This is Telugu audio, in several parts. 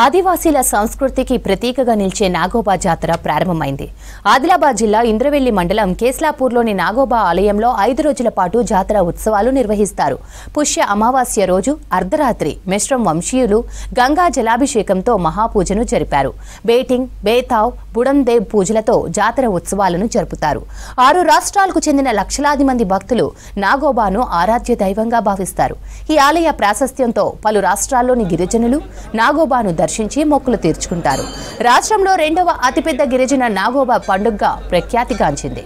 ఆదివాసీల సంస్కృతికి ప్రతీకగా నిలిచే నాగోబా జాతర ప్రారంభమైంది. ఆదిలాబాద్ జిల్లా ఇంద్రవెల్లి మండలం కేస్లాపూర్లోని నాగోబా ఆలయంలో 5 రోజుల పాటు జాతర ఉత్సవాలు నిర్వహిస్తారు. పుష్య అమావాస్య రోజు అర్ధరాత్రి మిశ్రం వంశీయులు గంగా జలాభిషేకంతో మహాపూజను జరిపారు. బేటింగ్, బేతావ్, బుడందేవ్ పూజలతో జాతర ఉత్సవాలను జరుపుతారు. 6 రాష్ట్రాలకు చెందిన లక్షలాది మంది భక్తులు నాగోబాను ఆరాధ్య దైవంగా భావిస్తారు. ఈ ఆలయ ప్రాశస్త్యంతో పలు రాష్ట్రాల్లోని గిరిజనులు నాగోబాను దర్శించి మొక్కులు తీర్చుకుంటారు. రాష్ట్రంలో 2వ అతిపెద్ద గిరిజన నాగోబా పండుగగా ప్రఖ్యాతిగాంచింది.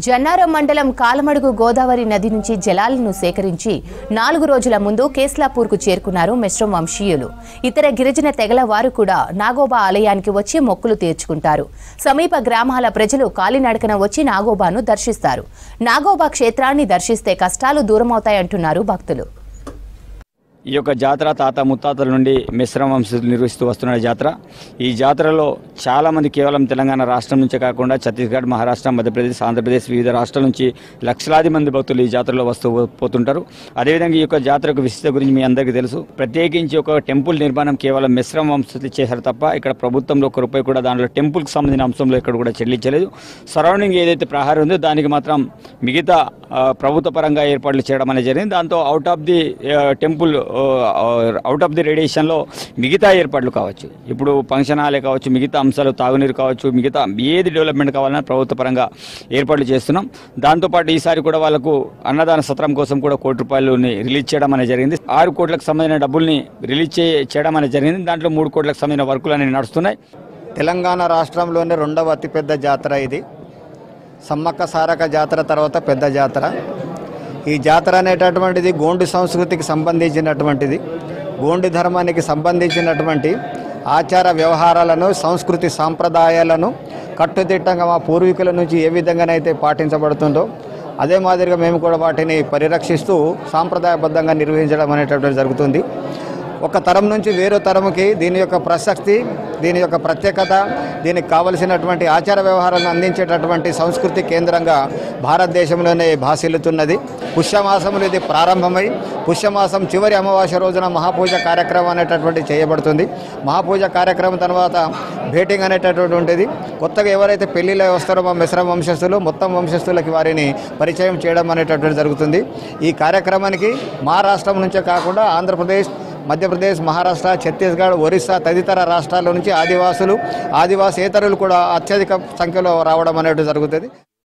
జన్నారం మండలం కాలమడుగు గోదావరి నది నుంచి జలాలను సేకరించి 4 రోజుల ముందు కేస్లాపూర్కు చేరుకున్నారు మిశ్రం వంశీయులు. ఇతర గిరిజన తెగల వారు కూడా నాగోబా ఆలయానికి వచ్చి మొక్కులు తీర్చుకుంటారు. సమీప గ్రామాల ప్రజలు కాలినడకన వచ్చి నాగోబాను దర్శిస్తారు. నాగోబా క్షేత్రాన్ని దర్శిస్తే కష్టాలు దూరమవుతాయంటున్నారు భక్తులు. ఈ యొక్క జాతర తాత ముత్తాతల నుండి మిశ్రమ వంశస్థులు నిర్వహిస్తూ వస్తున్న జాతర. ఈ జాతరలో చాలామంది కేవలం తెలంగాణ రాష్ట్రం నుంచే కాకుండా ఛత్తీస్గఢ్, మహారాష్ట్ర, మధ్యప్రదేశ్, ఆంధ్రప్రదేశ్ వివిధ రాష్ట్రాల నుంచి లక్షలాది మంది భక్తులు ఈ జాతరలో వస్తూ పోతుంటారు. అదేవిధంగా ఈ యొక్క జాతరకు విశిష్టత గురించి మీ అందరికీ తెలుసు. ప్రత్యేకించి ఒక టెంపుల్ నిర్మాణం కేవలం మిశ్రమ వంశస్థులు చేశారు తప్ప ఇక్కడ ప్రభుత్వంలో ₹1 కూడా దానిలో టెంపుల్కి సంబంధించిన అంశంలో ఇక్కడ కూడా చెల్లించలేదు. సరౌండింగ్ ఏదైతే ప్రహారం ఉందో దానికి మాత్రం మిగతా ప్రభుత్వ పరంగా ఏర్పాట్లు చేయడం అనేది జరిగింది. దాంతో అవుట్ ఆఫ్ ది రేడియేషన్లో మిగతా ఏర్పాట్లు కావచ్చు, ఇప్పుడు ఫంక్షన్ హాలే కావచ్చు, మిగతా అంశాలు తాగునీరు కావచ్చు, మిగతా ఏది డెవలప్మెంట్ కావాలన్నా ప్రభుత్వ పరంగా ఏర్పాట్లు చేస్తున్నాం. దాంతోపాటు ఈసారి కూడా వాళ్ళకు అన్నదాన సత్రం కోసం కూడా ₹1 రిలీజ్ చేయడం అనేది జరిగింది. 6 కోట్లకు సంబంధించిన డబ్బుల్ని రిలీజ్ చేయడం అనేది జరిగింది. దాంట్లో 3 కోట్లకు సంబంధించిన వర్కులు అనేవి నడుస్తున్నాయి. తెలంగాణ రాష్ట్రంలోనే 2వ అతిపెద్ద జాతర ఇది. సమ్మక్క సారక జాతర తర్వాత పెద్ద జాతర. ఈ జాతర అనేటటువంటిది గోండు సంస్కృతికి సంబంధించినటువంటిది. గోండు ధర్మానికి సంబంధించినటువంటి ఆచార వ్యవహారాలను, సంస్కృతి సాంప్రదాయాలను కట్టుదిట్టంగా మా పూర్వీకుల నుంచి ఏ విధంగానైతే పాటించబడుతుందో అదే మాదిరిగా మేము కూడా వాటిని పరిరక్షిస్తూ సాంప్రదాయబద్ధంగా నిర్వహించడం అనేటటువంటి జరుగుతుంది. ఒక తరం నుంచి వేరే తరంకి దీని యొక్క ప్రసక్తి, దీని యొక్క ప్రత్యేకత, దీనికి కావలసినటువంటి ఆచార వ్యవహారాలను అందించేటటువంటి సంస్కృతి కేంద్రంగా భారతదేశంలోనే భాసిల్లుతున్నది. పుష్యమాసంలో ఇది ప్రారంభమై పుష్యమాసం చివరి అమావాస్య రోజున మహాపూజ కార్యక్రమం అనేటటువంటి చేయబడుతుంది. మహాపూజ కార్యక్రమం తర్వాత భేటింగ్ అనేటటువంటి ఉంటుంది. కొత్తగా ఎవరైతే పెళ్లిలో వస్తారో మా మిశ్రమ వంశస్థులు మొత్తం వంశస్థులకి వారిని పరిచయం చేయడం అనేటటువంటి జరుగుతుంది. ఈ కార్యక్రమానికి మా రాష్ట్రం నుంచే కాకుండా ఆంధ్రప్రదేశ్, మధ్యప్రదేశ్, మహారాష్ట్ర, ఛత్తీస్గఢ్, ఒరిస్సా తదితర రాష్ట్రాల నుంచి ఆదివాసులు, ఆదివాసేతరులు కూడా అత్యధిక సంఖ్యలో రావడం అనేది జరుగుతుంది.